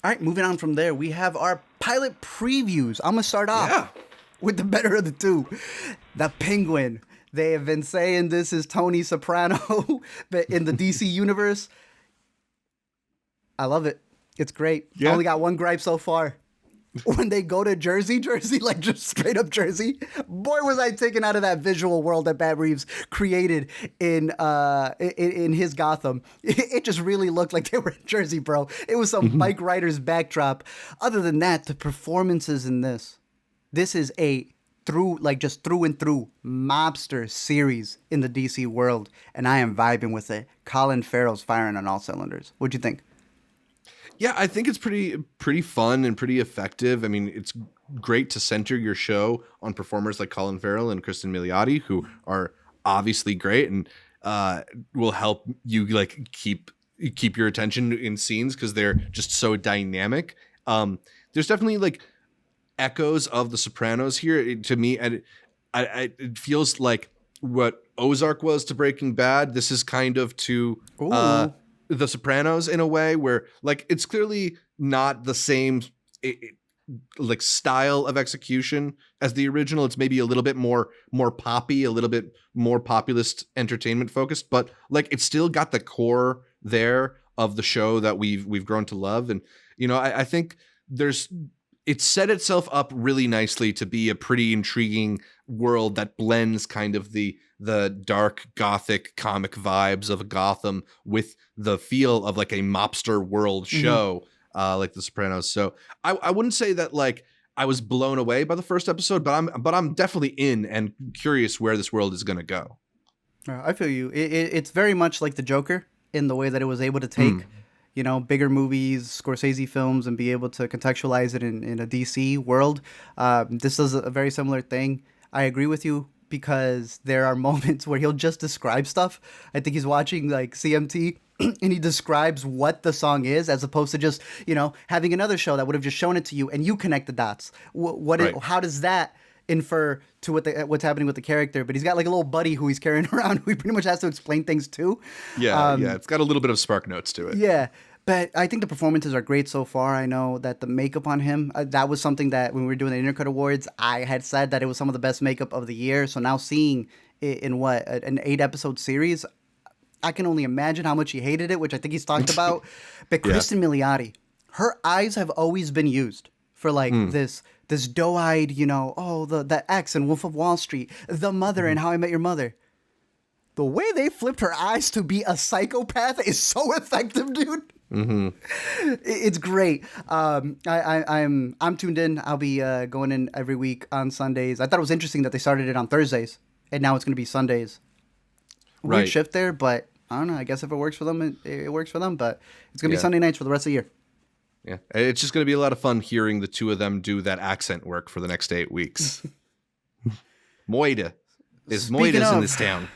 All right, moving on from there, we have our pilot previews. I'm going to start off with the better of the two. The Penguin. They have been saying this is Tony Soprano, but in the DC universe, I love it. It's great. Yeah. I only got one gripe so far. When they go to Jersey, like just straight up Jersey, boy, was I taken out of that visual world that Matt Reeves created in his Gotham. It just really looked like they were in Jersey, bro. It was some Mike Ryder's backdrop. Other than that, the performances in this is a through and through mobster series in the DC world, and I am vibing with it. Colin Farrell's firing on all cylinders. What'd you think? Yeah, I think it's pretty fun and pretty effective. I mean, it's great to center your show on performers like Colin Farrell and Kristen Milioti, who are obviously great and will help you like keep your attention in scenes because they're just so dynamic. There's definitely like echoes of The Sopranos here to me, and it feels like what Ozark was to Breaking Bad. This is kind of to The Sopranos in a way where like it's clearly not the same like style of execution as the original. It's maybe a little bit more poppy, a little bit more populist entertainment focused, but like it's still got the core there of the show that we've grown to love. And you know, I think it's set itself up really nicely to be a pretty intriguing world that blends kind of the dark gothic comic vibes of Gotham with the feel of like a mobster world show, like The Sopranos. So I wouldn't say that like I was blown away by the first episode, but I'm definitely in and curious where this world is going to go. I feel you. It's very much like the Joker in the way that it was able to take you know, bigger movies, Scorsese films, and be able to contextualize it in a DC world. This is a very similar thing. I agree with you because there are moments where he'll just describe stuff. I think he's watching like CMT and he describes what the song is as opposed to just, you know, having another show that would have just shown it to you and you connect the dots. How does that infer to what's happening with the character? But he's got like a little buddy who he's carrying around who he pretty much has to explain things to. Yeah, it's got a little bit of Spark Notes to it. Yeah. But I think the performances are great so far. I know that the makeup on him, that was something that when we were doing the Intercut Awards, I had said that it was some of the best makeup of the year. So now seeing it in an 8-episode series, I can only imagine how much he hated it, which I think he's talked about. But Kristen Milioti, her eyes have always been used for like this doe-eyed, you know, the X in Wolf of Wall Street, the mother in How I Met Your Mother. The way they flipped her eyes to be a psychopath is so effective, dude. It's great. I'm tuned in. I'll be going in every week on Sundays. I thought it was interesting that they started it on Thursdays and now it's going to be Sundays. Weird shift there, but I don't know. I guess if it works for them, it works for them. But it's going to be Sunday nights for the rest of the year. Yeah, it's just going to be a lot of fun hearing the two of them do that accent work for the next 8 weeks. Moida. Moida's in this town.